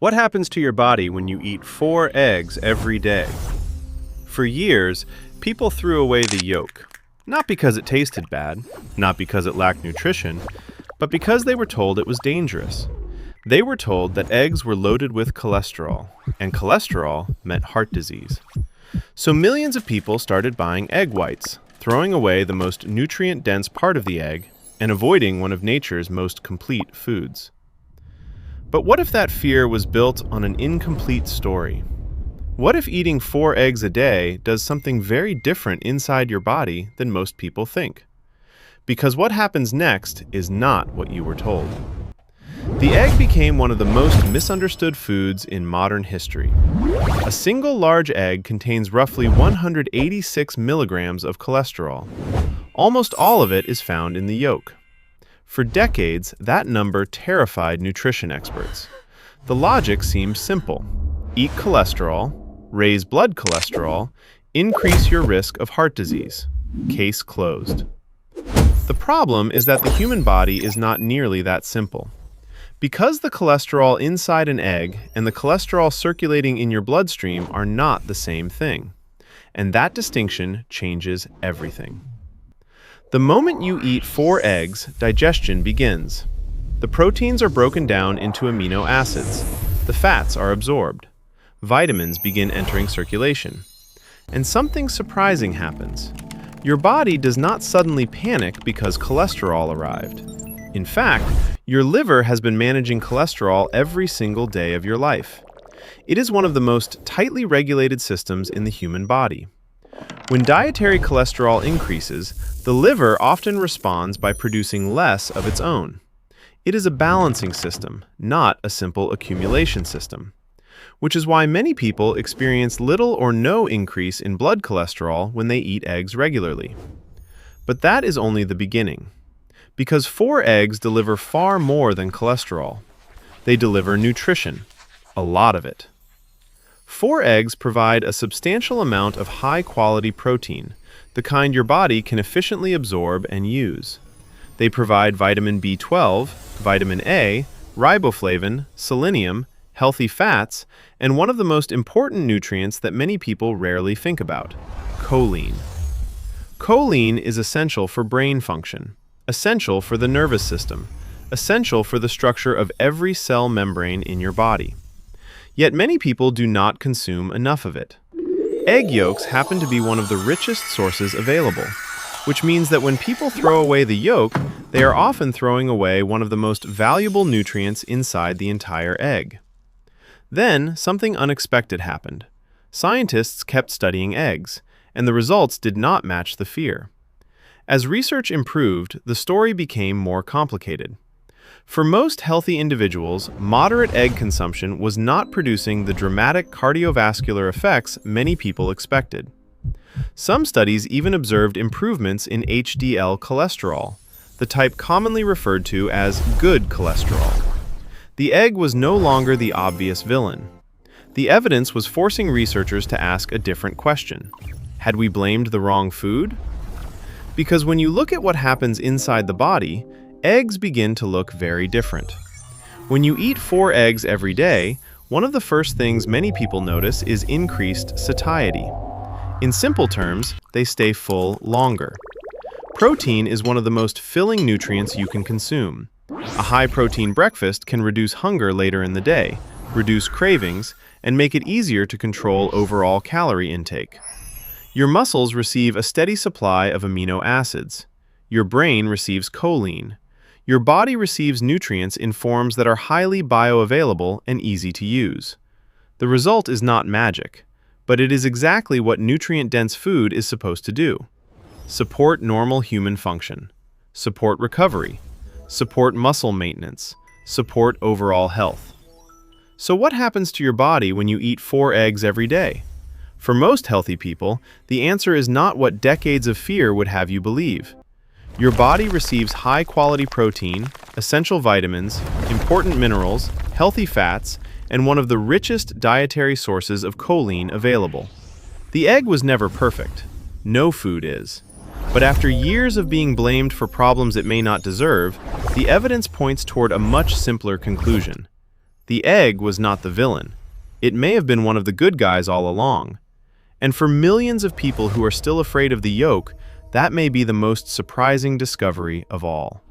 What happens to your body when you eat 4 eggs every day? For years, people threw away the yolk. Not because it tasted bad, not because it lacked nutrition, but because they were told it was dangerous. They were told that eggs were loaded with cholesterol, and cholesterol meant heart disease. So millions of people started buying egg whites, throwing away the most nutrient-dense part of the egg and avoiding one of nature's most complete foods. But what if that fear was built on an incomplete story? What if eating 4 eggs a day does something very different inside your body than most people think? Because what happens next is not what you were told. The egg became one of the most misunderstood foods in modern history. A single large egg contains roughly 186 milligrams of cholesterol. Almost all of it is found in the yolk. For decades, that number terrified nutrition experts. The logic seemed simple. Eat cholesterol, raise blood cholesterol, increase your risk of heart disease. Case closed. The problem is that the human body is not nearly that simple. Because the cholesterol inside an egg and the cholesterol circulating in your bloodstream are not the same thing. And that distinction changes everything. The moment you eat 4 eggs, digestion begins. The proteins are broken down into amino acids. The fats are absorbed. Vitamins begin entering circulation. And something surprising happens. Your body does not suddenly panic because cholesterol arrived. In fact, your liver has been managing cholesterol every single day of your life. It is one of the most tightly regulated systems in the human body. When dietary cholesterol increases, the liver often responds by producing less of its own. It is a balancing system, not a simple accumulation system. Which is why many people experience little or no increase in blood cholesterol when they eat eggs regularly. But that is only the beginning. Because 4 eggs deliver far more than cholesterol. They deliver nutrition, a lot of it. 4 eggs provide a substantial amount of high-quality protein, the kind your body can efficiently absorb and use. They provide vitamin B12, vitamin A, riboflavin, selenium, healthy fats, and one of the most important nutrients that many people rarely think about, choline. Choline is essential for brain function, essential for the nervous system, essential for the structure of every cell membrane in your body. Yet many people do not consume enough of it. Egg yolks happen to be one of the richest sources available, which means that when people throw away the yolk, they are often throwing away one of the most valuable nutrients inside the entire egg. Then, something unexpected happened. Scientists kept studying eggs, and the results did not match the fear. As research improved, the story became more complicated. For most healthy individuals, moderate egg consumption was not producing the dramatic cardiovascular effects many people expected. Some studies even observed improvements in HDL cholesterol, the type commonly referred to as good cholesterol. The egg was no longer the obvious villain. The evidence was forcing researchers to ask a different question. Had we blamed the wrong food? Because when you look at what happens inside the body, eggs begin to look very different. When you eat 4 eggs every day, one of the first things many people notice is increased satiety. In simple terms, they stay full longer. Protein is one of the most filling nutrients you can consume. A high-protein breakfast can reduce hunger later in the day, reduce cravings, and make it easier to control overall calorie intake. Your muscles receive a steady supply of amino acids. Your brain receives choline. Your body receives nutrients in forms that are highly bioavailable and easy to use. The result is not magic, but it is exactly what nutrient-dense food is supposed to do. Support normal human function. Support recovery. Support muscle maintenance. Support overall health. So what happens to your body when you eat 4 eggs every day? For most healthy people, the answer is not what decades of fear would have you believe. Your body receives high-quality protein, essential vitamins, important minerals, healthy fats, and one of the richest dietary sources of choline available. The egg was never perfect. No food is. But after years of being blamed for problems it may not deserve, the evidence points toward a much simpler conclusion. The egg was not the villain. It may have been one of the good guys all along. And for millions of people who are still afraid of the yolk, that may be the most surprising discovery of all.